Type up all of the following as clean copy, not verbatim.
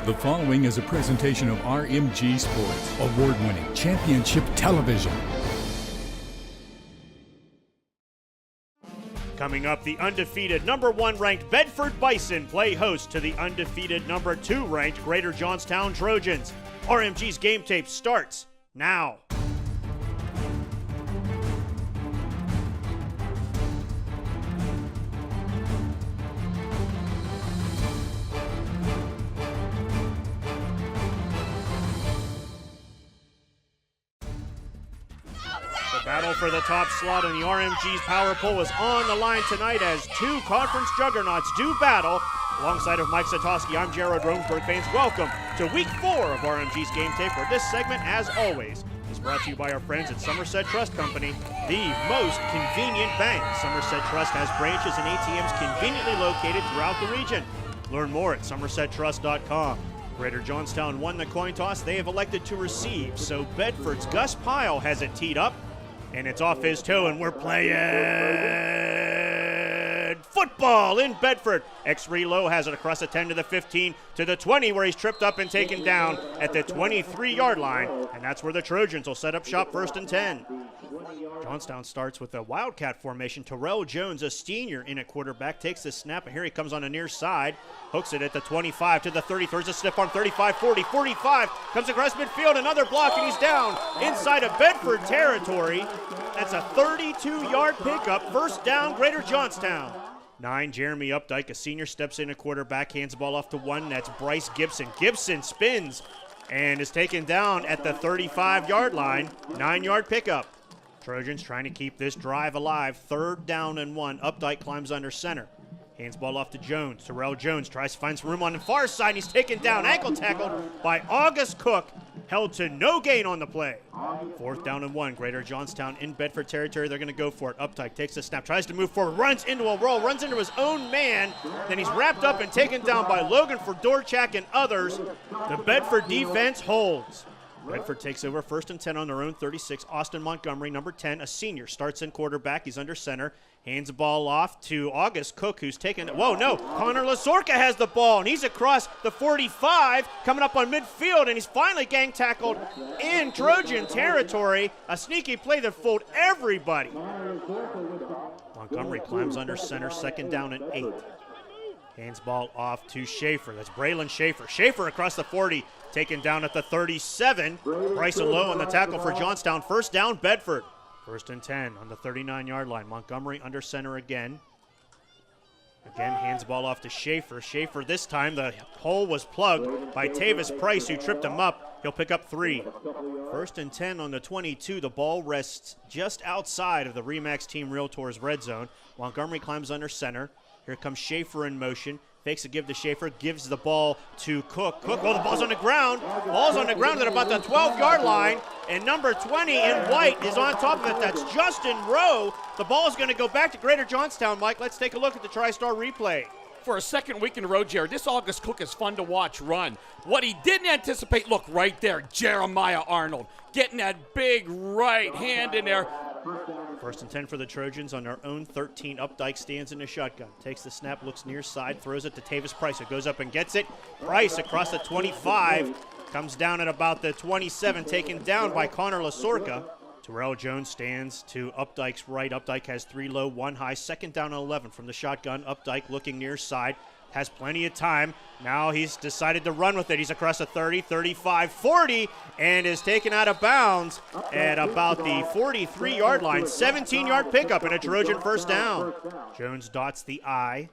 The following is a presentation of RMG Sports, award-winning championship television. Coming up, the undefeated number 1 ranked Bedford Bison play host to the undefeated number 2 ranked Greater Johnstown Trojans. RMG's game tape starts now. Battle for the top slot in the RMG's power poll is on the line tonight as two conference juggernauts do battle. Alongside of Mike Satoski, I'm Jared Romsberg. Fans, welcome to week 4 of RMG's Game Tape, where this segment, as always, is brought to you by our friends at Somerset Trust Company, the most convenient bank. Somerset Trust has branches and ATMs conveniently located throughout the region. Learn more at somersettrust.com. Greater Johnstown won the coin toss. They have elected to receive, so Bedford's Gus Pyle has it teed up. And it's off his toe, and we're playing football in Bedford. X-Relo has it across the 10 to the 15 to the 20, where he's tripped up and taken down at the 23-yard line. And that's where the Trojans will set up shop, 1st and 10. Johnstown starts with a Wildcat formation. Laurel Jones, a senior, in at quarterback, takes the snap, and here he comes on the near side. Hooks it at the 25 to the 30, throws a stiff arm, 35, 40, 45, comes across midfield, another block, and he's down inside of Bedford territory. That's a 32-yard pickup, 1st down, Greater Johnstown. 9, Jeremy Updike, a senior, steps in at quarterback, hands the ball off to 1, that's Bryce Gibson. Gibson spins and is taken down at the 35-yard line, 9-yard pickup. Trojans trying to keep this drive alive. 3rd down and 1. Updike climbs under center. Hands ball off to Jones. Terrell Jones tries to find some room on the far side. He's taken down, ankle tackled by August Cook. Held to no gain on the play. 4th down and 1. Greater Johnstown in Bedford territory. They're going to go for it. Updike takes a snap, tries to move forward, runs into a roll, runs into his own man. Then he's wrapped up and taken down by Logan Fedorchak and others. The Bedford defense holds. Bedford takes over, 1st and 10 on their own 36. Austin Montgomery, number 10, a senior, starts in quarterback. He's under center. Hands the ball off to August Cook, who's taken it. Whoa, no. Connor Lasorka has the ball, and he's across the 45, coming up on midfield, and he's finally gang tackled in Trojan territory. A sneaky play that fooled everybody. Montgomery climbs under center, 2nd down and 8. Hands ball off to Schaefer. That's Braylon Schaefer. Schaefer across the 40, taken down at the 37. Bryson Lowe on the tackle for Johnstown. 1st down, Bedford. 1st and 10 on the 39-yard line. Montgomery under center again. Again, hands ball off to Schaefer. Schaefer, this time the hole was plugged by Tavis Price, who tripped him up. He'll pick up 3. 1st and 10 on the 22. The ball rests just outside of the RE/MAX Team Realtors red zone. Montgomery climbs under center. Here comes Schaefer in motion. Fakes a give to Schaefer, gives the ball to Cook. Cook, the ball's on the ground. Ball's on the ground at about the 12-yard line. And number 20 in white is on top of it. That's Justin Rowe. The ball's going to go back to Greater Johnstown, Mike. Let's take a look at the TriStar replay. For a second week in a row, Jared, this August Cook is fun to watch run. What he didn't anticipate, look right there, Jeremiah Arnold getting that big right hand in there. 1st and 10 for the Trojans on their own 13. Updike stands in the shotgun. Takes the snap, looks near side, throws it to Tavis Price, who goes up and gets it. Price across the 25, comes down at about the 27, taken down by Connor Lasorka. Terrell Jones stands to Updike's right. Updike has 3 low, 1 high. 2nd down and 11 from the shotgun. Updike looking near side. Has plenty of time. Now he's decided to run with it. He's across the 30, 35, 40, and is taken out of bounds at about the 43-yard line. 17-yard pickup and a Trojan 1st down. Jones dots the I.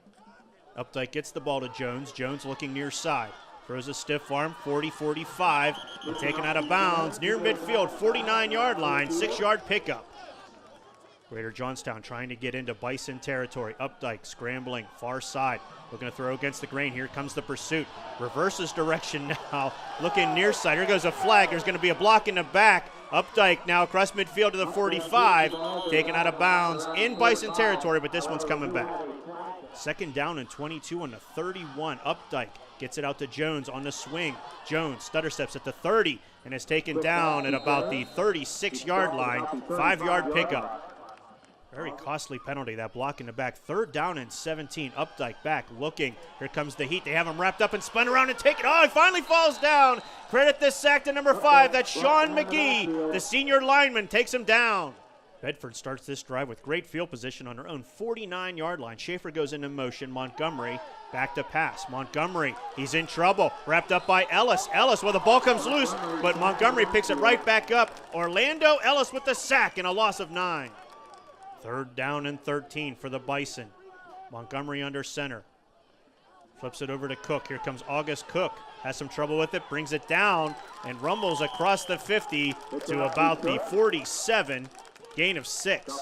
Updike gets the ball to Jones. Jones looking near side. Throws a stiff arm, 40, 45, and taken out of bounds near midfield, 49-yard line, 6-yard pickup. Greater Johnstown trying to get into Bison territory. Updike scrambling, far side. Looking to throw against the grain. Here comes the pursuit. Reverses direction now. Looking near side. Here goes a flag. There's going to be a block in the back. Updike now across midfield to the 45. Taken out of bounds in Bison territory, but this one's coming back. 2nd down and 22 on the 31. Updike gets it out to Jones on the swing. Jones stutter steps at the 30 and is taken down at about the 36-yard line. 5-yard pickup. Very costly penalty, that block in the back. 3rd down and 17. Updike back looking. Here comes the heat. They have him wrapped up and spun around and taken. Oh, he finally falls down. Credit this sack to number 5. That's Sean McGee. The senior lineman takes him down. Bedford starts this drive with great field position on their own 49-yard line. Schaefer goes into motion. Montgomery back to pass. Montgomery, he's in trouble. Wrapped up by Ellis. Ellis, well, the ball comes loose, but Montgomery picks it right back up. Orlando Ellis with the sack and a loss of 9. 3rd down and 13 for the Bison. Montgomery under center. Flips it over to Cook. Here comes August Cook. Has some trouble with it, brings it down, and rumbles across the 50 to about the 47. Gain of 6.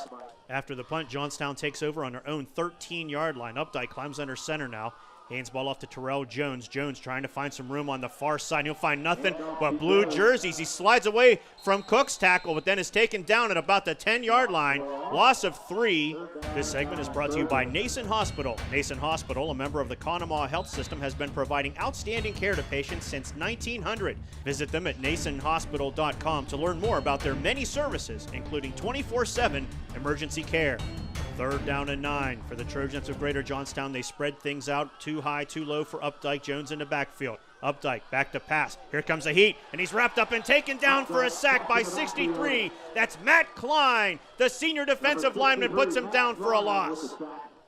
After the punt, Johnstown takes over on their own 13-yard line. Updike climbs under center now. Hands ball off to Terrell Jones. Jones trying to find some room on the far side. He'll find nothing but blue jerseys. He slides away from Cook's tackle, but then is taken down at about the 10-yard line. Loss of 3. This segment is brought to you by Nason Hospital. Nason Hospital, a member of the Conemaugh Health System, has been providing outstanding care to patients since 1900. Visit them at nasonhospital.com to learn more about their many services, including 24/7 emergency care. 3rd down and 9 for the Trojans of Greater Johnstown. They spread things out too high, too low for Updike. Jones in the backfield. Updike back to pass. Here comes the heat, and he's wrapped up and taken down for a sack by 63. That's Matt Klein. The senior defensive lineman puts him down for a loss.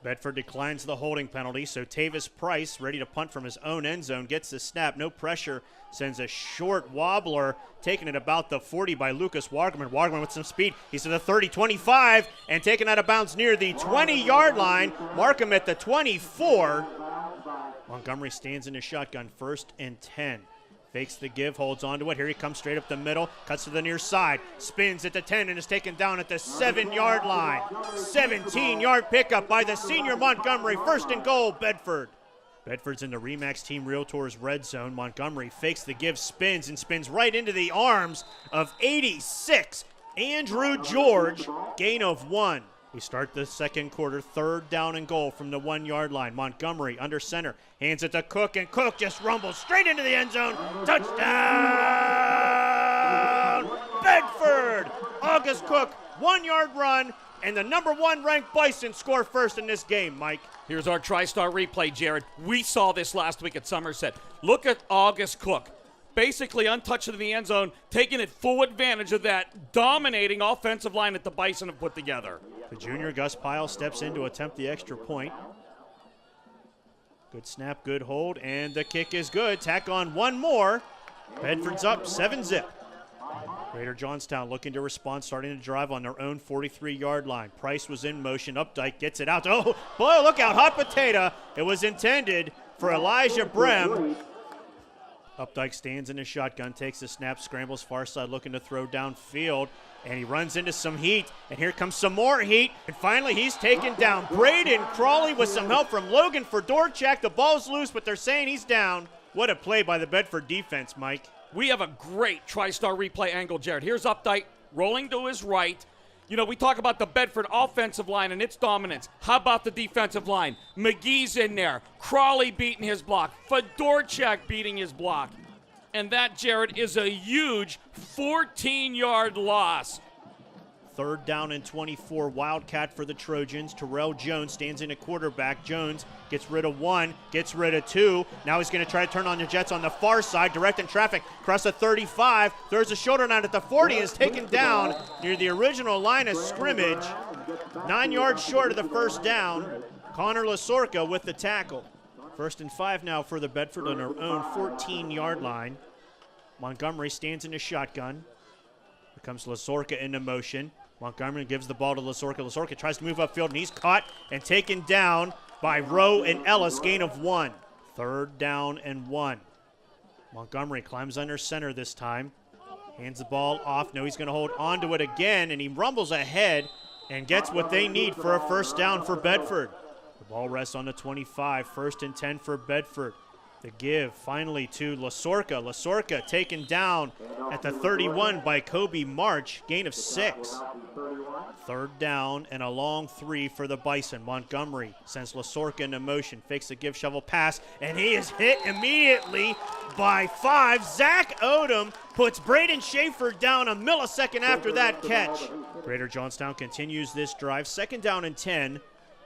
Bedford declines the holding penalty, so Tavis Price, ready to punt from his own end zone, gets the snap. No pressure, sends a short wobbler, taken at about the 40 by Lucas Wagerman. Wagerman with some speed. He's to the 30, 25, and taken out of bounds near the 20-yard line. Mark him at the 24. Montgomery stands in his shotgun, 1st and 10. Fakes the give, holds on to it. Here he comes straight up the middle, cuts to the near side, spins at the 10 and is taken down at the 7-yard line. 17-yard pickup by the senior Montgomery. 1st and goal, Bedford. Bedford's in the Remax Team Realtors red zone. Montgomery fakes the give, spins, and spins right into the arms of 86, Andrew George. Gain of 1. We start the second quarter, 3rd down and goal from the 1-yard line. Montgomery under center, hands it to Cook, and Cook just rumbles straight into the end zone. Touchdown, Bedford! August Cook, 1-yard run, and the number 1 ranked Bison score first in this game, Mike. Here's our TriStar replay, Jared. We saw this last week at Somerset. Look at August Cook. Basically untouched in the end zone, taking it full advantage of that dominating offensive line that the Bison have put together. The junior Gus Pyle steps in to attempt the extra point. Good snap, good hold, and the kick is good. Tack on one more. Bedford's up 7-zip. Greater Johnstown looking to respond, starting to drive on their own 43-yard line. Price was in motion. Updike gets it out. Oh, boy, look out. Hot potato. It was intended for Elijah Brem. Updike stands in his shotgun, takes the snap, scrambles far side, looking to throw downfield, and he runs into some heat, and here comes some more heat, and finally he's taken down. Braden Crawley with some help from Logan Fedorchak. The ball's loose, but they're saying he's down. What a play by the Bedford defense, Mike. We have a great TriStar replay angle, Jared. Here's Updike rolling to his right. You know, we talk about the Bedford offensive line and its dominance. How about the defensive line? McGee's in there. Crawley beating his block. Fedorchak beating his block. And that, Jared, is a huge 14-yard loss. 3rd down and 24, Wildcat for the Trojans. Terrell Jones stands in at quarterback. Jones gets rid of 1, gets rid of 2. Now he's going to try to turn on the Jets on the far side, directing traffic across the 35. Throws a shoulder down at the 40 and is taken down near the original line of scrimmage. 9 yards short of the 1st down. Connor Lasorca with the tackle. 1st and 5 now for the Bedford on their own 14-yard line. Montgomery stands in his shotgun. Here comes Lasorca into motion. Montgomery gives the ball to Lasorca. Lasorca tries to move upfield, and he's caught and taken down by Rowe and Ellis. Gain of 1. 3rd down and 1. Montgomery climbs under center this time. Hands the ball off. No, he's going to hold on to it again, and he rumbles ahead and gets what they need for a 1st down for Bedford. The ball rests on the 25. 1st and 10 for Bedford. The give finally to Lasorca. Lasorca taken down at the 31 by Kobe March. Gain of 6. 3rd down and a long 3 for the Bison. Montgomery sends Lasorca into motion. Fakes a give shovel pass, and he is hit immediately by 5. Zach Odom puts Braden Schaefer down a millisecond after that catch. Greater Johnstown continues this drive. 2nd down and 10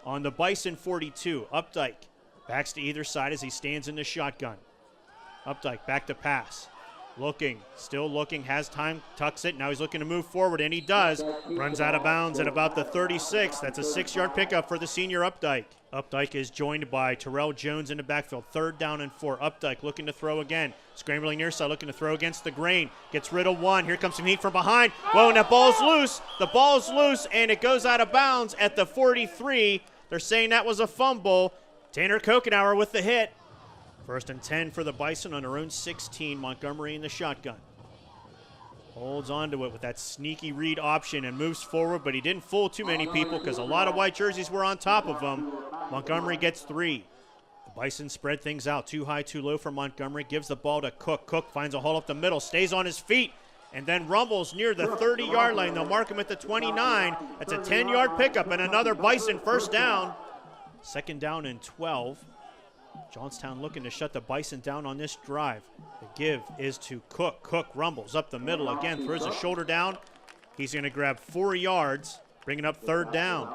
on the Bison 42. Updike backs to either side as he stands in the shotgun. Updike back to pass. Looking, still looking, has time, tucks it. Now he's looking to move forward, and he does. Runs out of bounds at about the 36. That's a 6-yard pickup for the senior Updike. Updike is joined by Terrell Jones in the backfield. 3rd down and 4. Updike looking to throw again. Scrambling near side, looking to throw against the grain. Gets rid of one. Here comes some heat from behind. Whoa, and that ball's loose. The ball's loose, and it goes out of bounds at the 43. They're saying that was a fumble. Tanner Kokenauer with the hit. 1st and 10 for the Bison on their own 16. Montgomery in the shotgun. Holds onto it with that sneaky read option and moves forward, but he didn't fool too many people because a lot of white jerseys were on top of him. Montgomery gets 3. The Bison spread things out. Too high, too low for Montgomery. Gives the ball to Cook. Cook finds a hole up the middle, stays on his feet, and then rumbles near the 30-yard line. They'll mark him at the 29. That's a 10-yard pickup and another Bison 1st down. 2nd down and 12. Johnstown looking to shut the Bison down on this drive. The give is to Cook. Cook rumbles up the middle again, throws a shoulder down. He's going to grab 4 yards, bringing up 3rd down.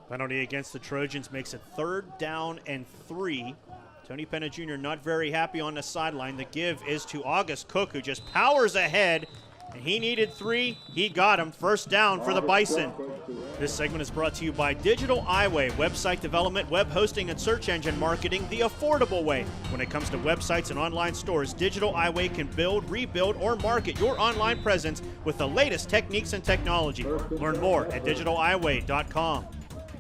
Penalty against the Trojans makes it 3rd down and 3. Tony Penna Jr. not very happy on the sideline. The give is to August Cook, who just powers ahead, and he needed 3. He got him. 1st down for the Bison. This segment is brought to you by Digital Highway, website development, web hosting, and search engine marketing the affordable way. When it comes to websites and online stores, Digital Highway can build, rebuild, or market your online presence with the latest techniques and technology. Learn more at digitalhighway.com.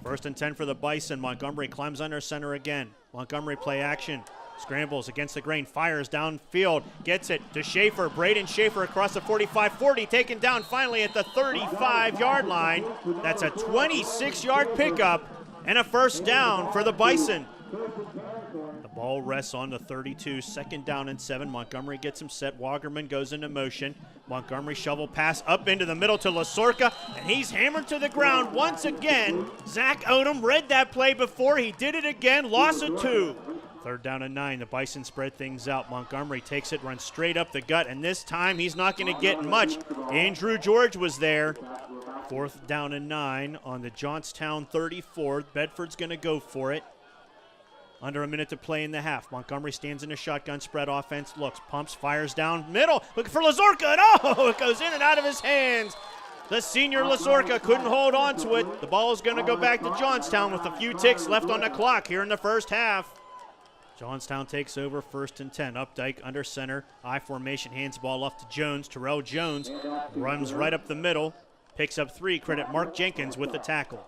1st and 10 for the Bison. Montgomery climbs under center again. Montgomery play action. Scrambles against the grain, fires downfield, gets it to Schaefer. Braden Schaefer across the 45-40, taken down finally at the 35-yard line. That's a 26-yard pickup and a 1st down for the Bison. The ball rests on the 32, 2nd down and 7. Montgomery gets him set. Wagerman goes into motion. Montgomery shovel pass up into the middle to Lasorka, and he's hammered to the ground once again. Zach Odom read that play before. He did it again, loss of 2. 3rd down and 9. The Bison spread things out. Montgomery takes it, runs straight up the gut, and this time he's not going to get much. Andrew George was there. 4th down and 9 on the Johnstown 34. Bedford's going to go for it. Under a minute to play in the half. Montgomery stands in a shotgun spread offense. Looks, pumps, fires down middle. Looking for Lasorka, and it goes in and out of his hands. The senior Lasorka couldn't hold on to it. The ball is going to go back to Johnstown with a few ticks left on the clock here in the 1st half. Johnstown takes over 1st and 10. Updike under center. I formation, hands the ball off to Jones. Terrell Jones runs right up the middle. Picks up 3. Credit Mark Jenkins with the tackle.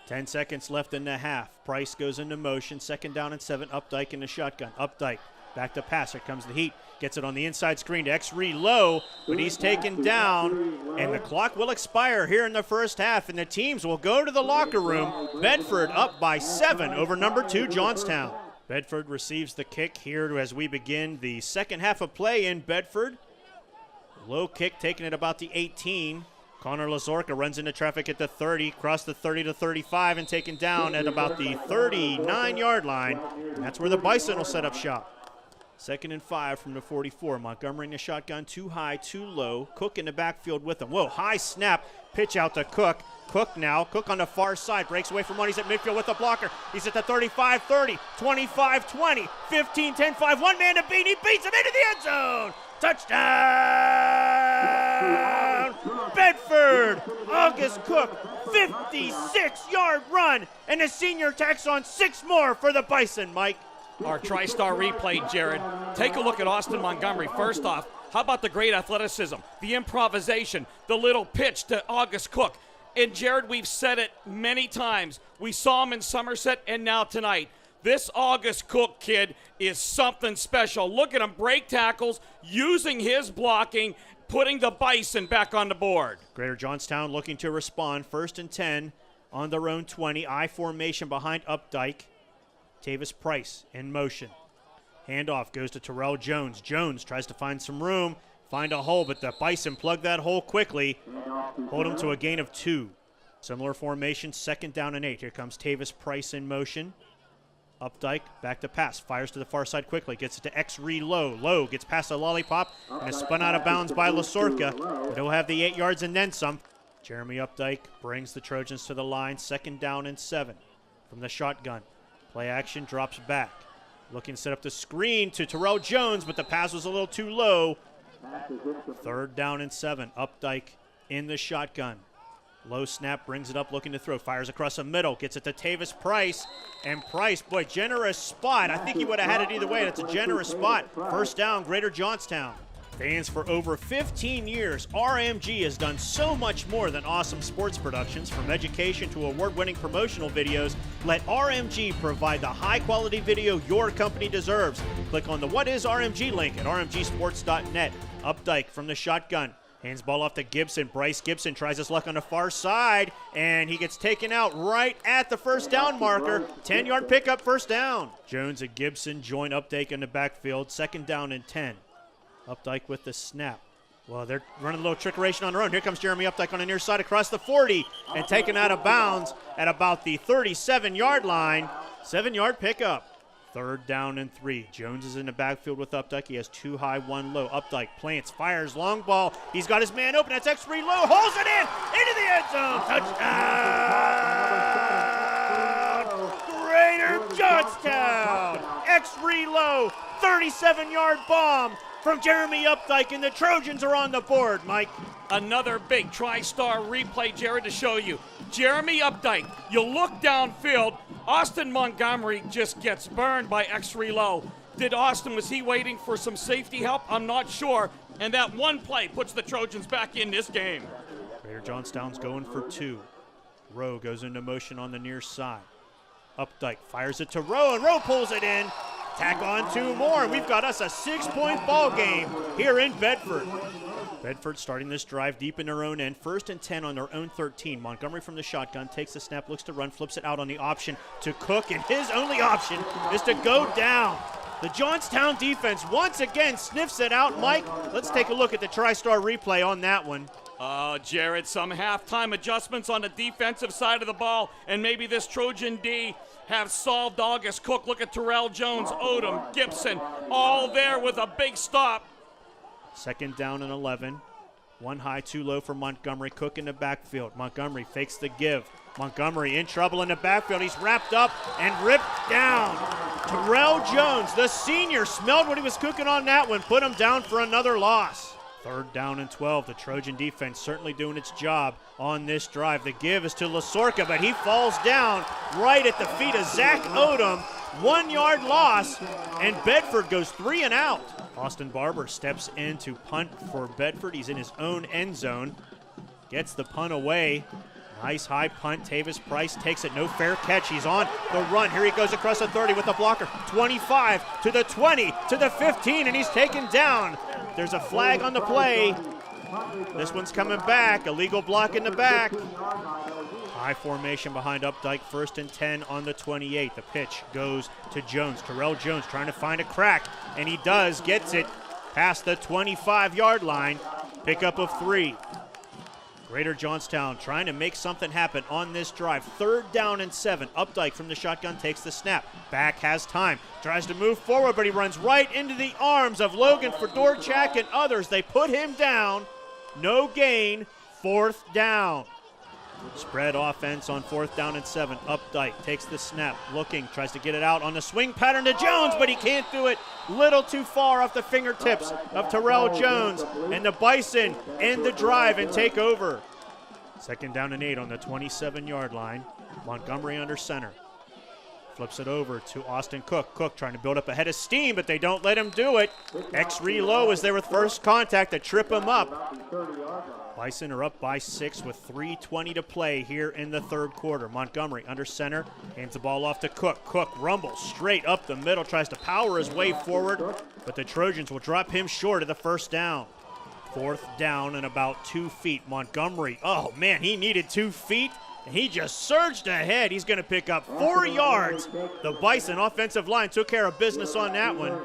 10 seconds left in the half. Price goes into motion. 2nd down and 7. Updike in the shotgun. Updike back to pass. Here comes the heat. Gets it on the inside screen to X-Ree low, but he's taken down, and the clock will expire here in the 1st half, and the teams will go to the locker room. Bedford up by 7 over number 2 Johnstown. Bedford receives the kick here as we begin the 2nd half of play in Bedford. Low kick taken at about the 18. Connor Lasorka runs into traffic at the 30, across the 30 to 35, and taken down at about the 39-yard line. And that's where the Bison will set up shop. 2nd and 5 from the 44. Montgomery in the shotgun, too high, too low. Cook in the backfield with him. Whoa, high snap, pitch out to Cook. Cook now, Cook on the far side, breaks away from one. He's at midfield with the blocker. He's at the 35-30, 25-20, 15-10-5. One man to beat, he beats him into the end zone. Touchdown! Bedford! August Cook, 56-yard run, and the senior tacks on 6 more for the Bison, Mike. Our TriStar replay, Jared. Take a look at Austin Montgomery. First off, how about the great athleticism, the improvisation, the little pitch to August Cook? And Jared, we've said it many times. We saw him in Somerset and now tonight. This August Cook kid is something special. Look at him break tackles, using his blocking, putting the Bison back on the board. Greater Johnstown looking to respond. 1st and 10 on their own 20. I formation behind Updike. Tavis Price in motion. Handoff goes to Terrell Jones. Jones tries to find some room, find a hole, but the Bison plug that hole quickly. Hold him to a gain of 2. Similar formation, 2nd down and 8. Here comes Tavis Price in motion. Updike, back to pass, fires to the far side quickly, gets it to X-Ree low. Low gets past the lollipop and is spun out of bounds by Lasorka, but he'll have the 8 yards and then some. Jeremy Updike brings the Trojans to the line, 2nd down and 7 from the shotgun. Play action, drops back. Looking to set up the screen to Terrell Jones, but the pass was a little too low. 3rd down and 7. Updike in the shotgun. Low snap, brings it up, looking to throw. Fires across the middle, gets it to Tavis Price. And Price, boy, generous spot. I think he would have had it either way. That's a generous spot. 1st down, Greater Johnstown. Fans, for over 15 years, RMG has done so much more than awesome sports productions. From education to award-winning promotional videos, let RMG provide the high-quality video your company deserves. Click on the What is RMG link at rmgsports.net. Updike from the shotgun. Hands ball off to Gibson. Bryce Gibson tries his luck on the far side, and he gets taken out right at the 1st down marker. 10-yard pickup, 1st down. Jones and Gibson join Updike in the backfield. 2nd down and 10. Updike with the snap. Well, they're running a little trickeration on their own. Here comes Jeremy Updike on the near side across the 40 and taken out of bounds at about the 37-yard line. 7-yard pickup. 3rd down and 3. Jones is in the backfield with Updike. He has 2 high, 1 low. Updike plants, fires, long ball. He's got his man open. That's X3 low. Holds it in. Into the end zone. Touchdown! Greater Johnstown. X3 low. 37-yard bomb from Jeremy Updike, and the Trojans are on the board, Mike. Another big TriStar replay, Jared, to show you. Jeremy Updike, you look downfield, Austin Montgomery just gets burned by X3 low. Was he waiting for some safety help? I'm not sure. And that one play puts the Trojans back in this game. Greater Johnstown's going for 2. Rowe goes into motion on the near side. Updike fires it to Rowe, and Rowe pulls it in. Tack on 2 more, and we've got us a 6-point ball game here in Bedford. Bedford starting this drive deep in their own end. 1st and 10 on their own 13. Montgomery from the shotgun takes the snap, looks to run, flips it out on the option to Cook, and his only option is to go down. The Johnstown defense once again sniffs it out. Mike, let's take a look at the TriStar replay on that one. Jared, some halftime adjustments on the defensive side of the ball, and maybe this Trojan D have solved August Cook. Look at Terrell Jones, Odom, Gibson, all there with a big stop. 2nd down and 11. 1 high, 2 low for Montgomery. Cook in the backfield. Montgomery fakes the give. Montgomery in trouble in the backfield. He's wrapped up and ripped down. Terrell Jones, the senior, smelled what he was cooking on that one. Put him down for another loss. 3rd down and 12. The Trojan defense certainly doing its job on this drive. The give is to Lasorka, but he falls down right at the feet of Zach Odom. 1-yard loss, and Bedford goes 3 and out. Austin Barber steps in to punt for Bedford. He's in his own end zone. Gets the punt away. Nice high punt. Tavis Price takes it. No fair catch. He's on the run. Here he goes across the 30 with the blocker. 25 to the 20 to the 15, and he's taken down. There's a flag on the play. This one's coming back. Illegal block in the back. High formation behind Updike. 1st and 10 on the 28. The pitch goes to Jones. Terrell Jones trying to find a crack, and he does. Gets it past the 25-yard line. Pickup of 3. Greater Johnstown trying to make something happen on this drive. 3rd down and 7. Updike from the shotgun takes the snap. Back has time. Tries to move forward, but he runs right into the arms of Logan Fedorchak and others. They put him down. No gain. 4th down. Spread offense on 4th down and 7. Updike takes the snap, looking, tries to get it out on the swing pattern to Jones, but he can't do it. Little too far off the fingertips of Terrell Jones, and the Bison end the drive and take over. 2nd down and 8 on the 27-yard line. Montgomery under center. Flips it over to Austin Cook. Cook trying to build up a head of steam, but they don't let him do it. X3 low is there with first contact to trip him up. Bison are up by 6 with 3:20 to play here in the 3rd quarter. Montgomery under center, hands the ball off to Cook. Cook rumbles straight up the middle, tries to power his way forward, but the Trojans will drop him short of the 1st down. 4th down and about 2 feet. Montgomery, oh man, he needed 2 feet, and he just surged ahead. He's going to pick up 4 yards. The Bison offensive line took care of business on that one.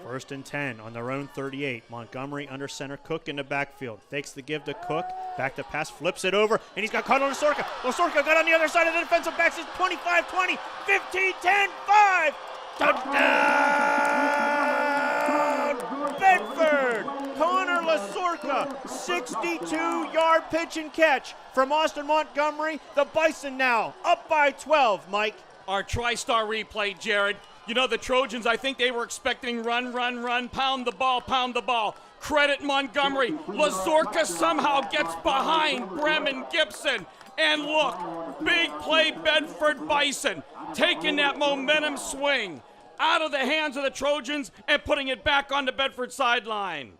1st and 10 on their own 38. Montgomery under center, Cook in the backfield. Fakes the give to Cook, back to pass, flips it over, and he's got caught on Lasorka. Lasorka got on the other side of the defensive backs. It's 25-20, 15-10-5. Touchdown! Bedford! Connor Lasorka a 62-yard pitch and catch from Austin Montgomery. The Bison now up by 12, Mike. Our TriStar replay, Jared. You know, the Trojans, I think they were expecting run, pound the ball. Credit Montgomery. Lazorka somehow gets behind Bremen Gibson. And look, big play Bedford Bison, taking that momentum swing out of the hands of the Trojans and putting it back on the Bedford sideline.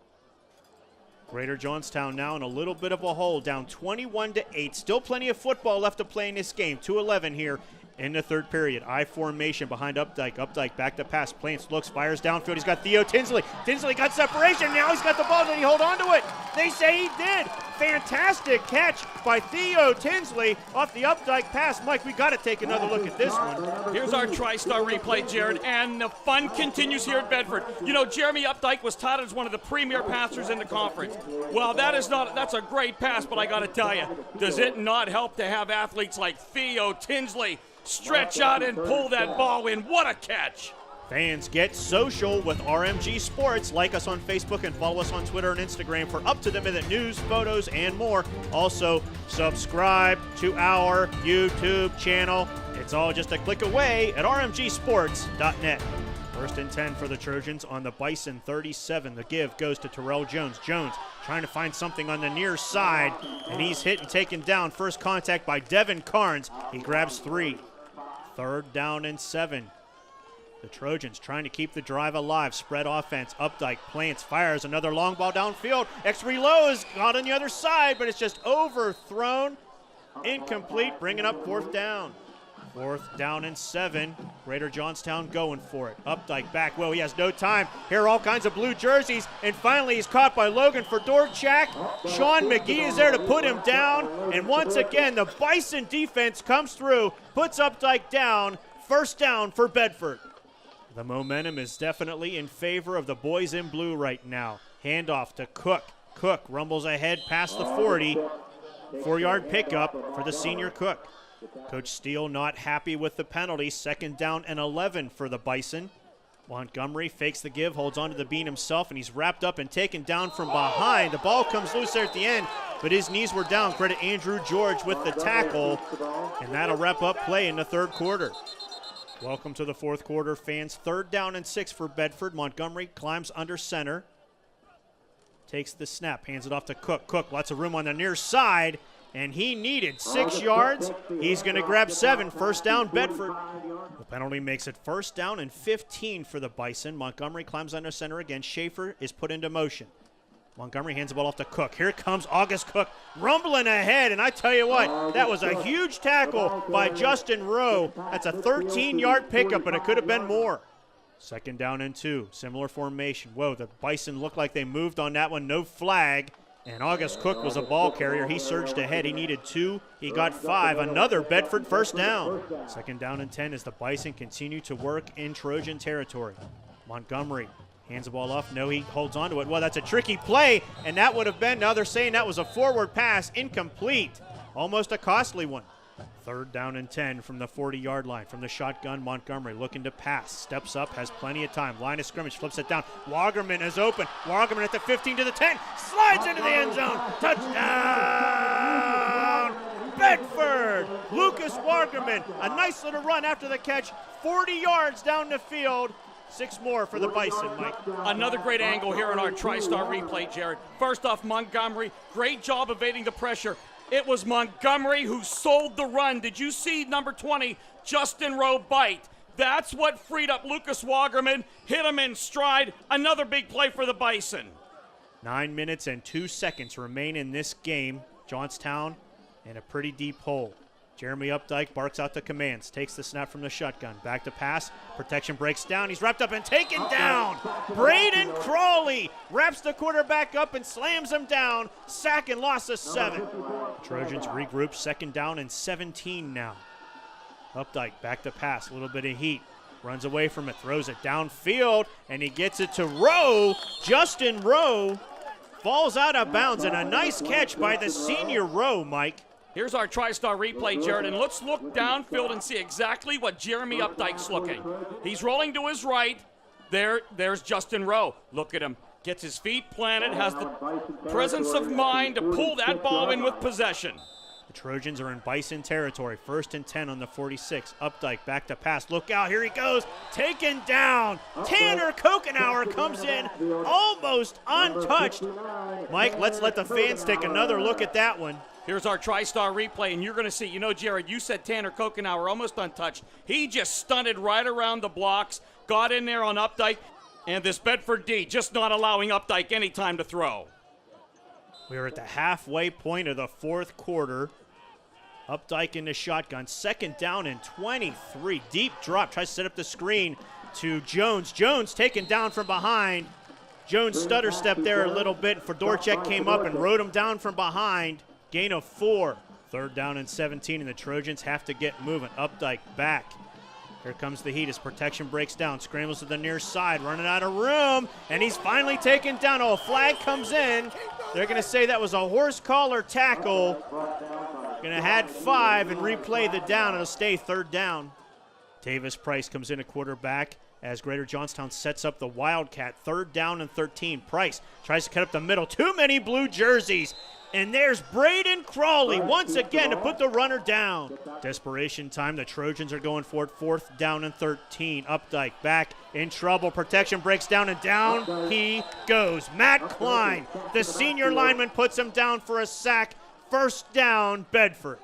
Greater Johnstown now in a little bit of a hole, down 21-8. Still plenty of football left to play in this game. 2:11 here in the third period. I formation behind Updike. Updike back to pass. Plants looks, fires downfield. He's got Theo Tinsley. Tinsley got separation. Now he's got the ball. Did he hold on to it? They say he did. Fantastic catch by Theo Tinsley off the Updike pass. Mike, we got to take another look at this one. Here's our TriStar replay, Jared, and the fun continues here at Bedford. You know, Jeremy Updike was touted as one of the premier passers in the conference. Well, that's a great pass, but I got to tell you, does it not help to have athletes like Theo Tinsley stretch out and pull that ball in? What a catch! Fans, get social with RMG Sports. Like us on Facebook and follow us on Twitter and Instagram for up-to-the-minute news, photos, and more. Also, subscribe to our YouTube channel. It's all just a click away at rmgsports.net. First and 10 for the Trojans on the Bison 37. The give goes to Terrell Jones. Jones trying to find something on the near side, and he's hit and taken down. First contact by Devin Carnes. He grabs 3. Third down and 7. The Trojans trying to keep the drive alive. Spread offense. Updike plants, fires another long ball downfield. X-Ray Low is got on the other side, but it's just overthrown. Incomplete, bringing up fourth down. Fourth down and 7. Greater Johnstown going for it. Updike back. Well, he has no time. Here are all kinds of blue jerseys. And finally, he's caught by Logan Fedorchak. Sean McGee is there to put him down. And once again, the Bison defense comes through, puts Updike down. First down for Bedford. The momentum is definitely in favor of the boys in blue right now. Handoff to Cook. Cook rumbles ahead past the 40. 4-yard pickup for the senior Cook. Coach Steele not happy with the penalty. Second down and 11 for the Bison. Montgomery fakes the give, holds onto the bean himself, and he's wrapped up and taken down from behind. The ball comes loose there at the end, but his knees were down. Credit Andrew George with the tackle, and that'll wrap up play in the third quarter. Welcome to the fourth quarter, fans. Third down and 6 for Bedford. Montgomery climbs under center. Takes the snap, hands it off to Cook. Cook, lots of room on the near side, and he needed 6 yards. He's going to grab 7. First down, Bedford. The penalty makes it first down and 15 for the Bison. Montgomery climbs under center again. Schaefer is put into motion. Montgomery hands the ball off to Cook. Here comes August Cook rumbling ahead, and I tell you what, that was a huge tackle by Justin Rowe. That's a 13-yard pickup, but it could have been more. Second down and 2, similar formation. Whoa, the Bison looked like they moved on that one, no flag, and August Cook was a ball carrier. He surged ahead. He needed 2. He got 5. Another Bedford first down. Second down and 10 as the Bison continue to work in Trojan territory. Montgomery hands the ball off. No, he holds on to it. Well, that's a tricky play, and that would have been, now they're saying that was a forward pass, incomplete. Almost a costly one. Third down and 10 from the 40-yard line. From the shotgun, Montgomery looking to pass. Steps up, has plenty of time. Line of scrimmage, flips it down. Wagerman is open. Wagerman at the 15 to the 10. Slides into the end zone. Touchdown! Bedford! Lucas Wagerman. A nice little run after the catch. 40 yards down the field. 6 more for the Bison, Mike. Another great angle here in our TriStar replay, Jared. First off, Montgomery, great job evading the pressure. It was Montgomery who sold the run. Did you see number 20, Justin Rowe, bite? That's what freed up Lucas Wagerman, hit him in stride. Another big play for the Bison. 9 minutes and 2 seconds remain in this game. Johnstown in a pretty deep hole. Jeremy Updike barks out the commands, takes the snap from the shotgun, back to pass, protection breaks down, he's wrapped up and taken down. Braden Crawley wraps the quarterback up and slams him down, sack and loss of 7. Trojans regroup, second down and 17 now. Updike back to pass, a little bit of heat, runs away from it, throws it downfield, and he gets it to Rowe. Justin Rowe falls out of bounds, and a nice catch by the senior Rowe, Mike. Here's our TriStar replay, Jared, and let's look downfield and see exactly what Jeremy Updike's looking. He's rolling to his right. There's Justin Rowe. Look at him. Gets his feet planted, has the presence of mind to pull that ball in with possession. The Trojans are in Bison territory. 1st and 10 on the 46. Updike back to pass. Look out, here he goes. Taken down. Tanner Kokenauer comes in almost untouched. Mike, let's let the fans take another look at that one. Here's our TriStar replay, and you're going to see, you know, Jared, you said Tanner Kokenauer almost untouched. He just stunted right around the blocks, got in there on Updike, and this Bedford D just not allowing Updike any time to throw. We are at the halfway point of the 4th quarter. Updike in the shotgun. 2nd down and 23. Deep drop. Tries to set up the screen to Jones. Jones taken down from behind. Jones stutter stepped there a little bit. Fedorchek came up and rode him down from behind. Gain of 4. 3rd down and 17, and the Trojans have to get moving. Updike back. Here comes the heat as protection breaks down. Scrambles to the near side, running out of room, and he's finally taken down. Oh, a flag comes in. They're going to say that was a horse collar tackle. Going to add 5 and replay the down. It'll stay 3rd down. Davis Price comes in at quarterback as Greater Johnstown sets up the Wildcat. 3rd down and 13. Price tries to cut up the middle. Too many blue jerseys. And there's Braden Crawley once again to put the runner down. Desperation time. The Trojans are going for it. 4th down and 13. Updike back in trouble. Protection breaks down, and down he goes. Matt Klein, the senior lineman, puts him down for a sack. 1st down, Bedford.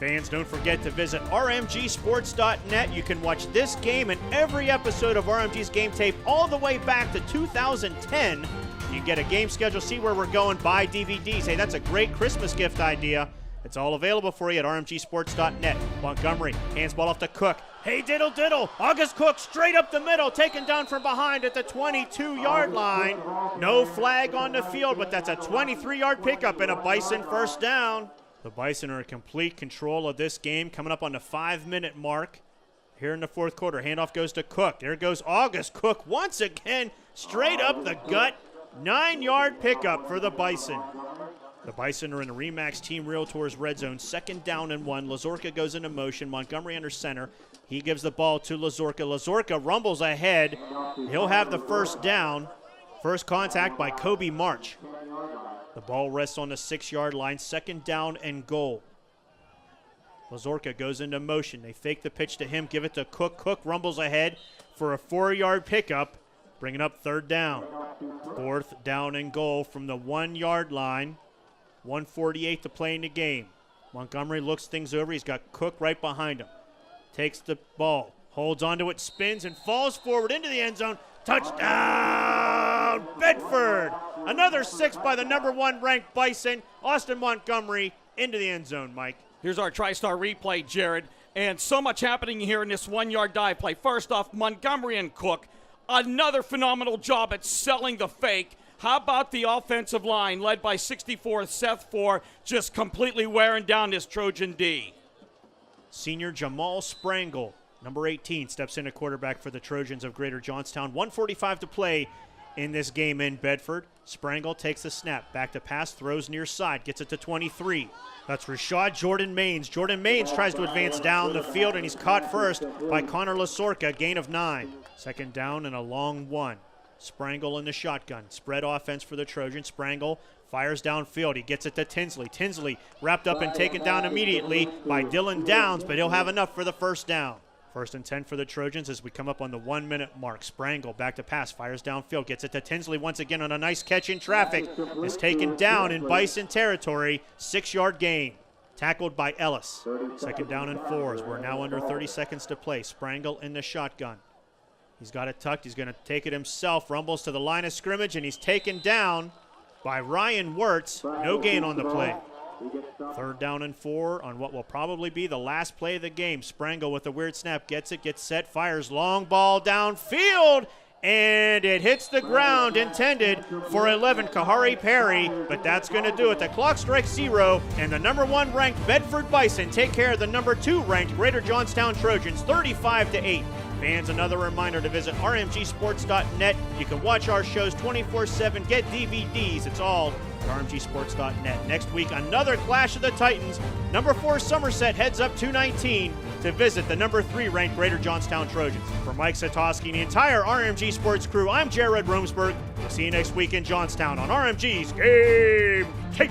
Fans, don't forget to visit rmgsports.net. You can watch this game and every episode of RMG's Game Tape all the way back to 2010. You get a game schedule, see where we're going, buy DVDs. Hey, that's a great Christmas gift idea. It's all available for you at rmgsports.net. Montgomery hands ball off to Cook. Hey, diddle diddle. August Cook straight up the middle, taken down from behind at the 22-yard line. No flag on the field, but that's a 23-yard pickup and a Bison 1st down. The Bison are in complete control of this game, coming up on the 5-minute mark. Here in the 4th quarter, handoff goes to Cook. There goes August Cook once again, straight up the gut. 9-yard pickup for the Bison. The Bison are in the Remax Team Realtors red zone. 2nd down and 1. Lazorka goes into motion. Montgomery under center. He gives the ball to Lazorka. Lazorka rumbles ahead. He'll have the 1st down. First contact by Kobe March. The ball rests on the 6-yard line. 2nd down and goal. Lazorka goes into motion. They fake the pitch to him. Give it to Cook. Cook rumbles ahead for a 4-yard pickup. Bringing up 3rd down. 4th down and goal from the 1-yard line. 1:48 to play in the game. Montgomery looks things over. He's got Cook right behind him. Takes the ball, holds onto it, spins, and falls forward into the end zone. Touchdown, Bedford! Another 6 by the number 1 ranked Bison. Austin Montgomery into the end zone, Mike. Here's our TriStar replay, Jared. And so much happening here in this 1-yard dive play. First off, Montgomery and Cook. Another phenomenal job at selling the fake. How about the offensive line led by 64 Seth Four, just completely wearing down this Trojan D. Senior Jamal Sprangle, number 18, steps in at quarterback for the Trojans of Greater Johnstown. 1:45 to play in this game in Bedford. Sprangle takes the snap, back to pass, throws near side, gets it to 23. That's Rashad Jordan Maines. Jordan Maines tries to advance down the field, and he's caught first by Connor Lasorka, gain of 9. 2nd down and a long 1. Sprangle in the shotgun. Spread offense for the Trojans. Sprangle fires downfield. He gets it to Tinsley. Tinsley wrapped up and taken down immediately by Dylan Downs, but he'll have enough for the 1st down. 1st and 10 for the Trojans as we come up on the 1-minute mark. Sprangle back to pass, fires downfield, gets it to Tinsley once again on a nice catch in traffic. Is taken down in Bison territory. 6-yard gain. Tackled by Ellis. 2nd down and 4 as we're now under 30 seconds to play. Sprangle in the shotgun. He's got it tucked. He's going to take it himself. Rumbles to the line of scrimmage, and he's taken down by Ryan Wirtz. No gain on the play. 3rd down and 4 on what will probably be the last play of the game. Sprangle with a weird snap. Gets it, gets set, fires long ball downfield, and it hits the ground, intended for 11, Kahari Perry, but that's going to do it. The clock strikes 0, and the number 1 ranked Bedford Bison take care of the number 2 ranked Greater Johnstown Trojans, 35-8. Fans, another reminder to visit rmgsports.net. You can watch our shows 24/7, get DVDs. It's all at rmgsports.net. Next week, another Clash of the Titans. Number 4 Somerset heads up 219 to to visit the number 3 ranked Greater Johnstown Trojans. For Mike Satoski and the entire RMG Sports crew, I'm Jared Romsberg. We'll see you next week in Johnstown on RMG's Game Tape.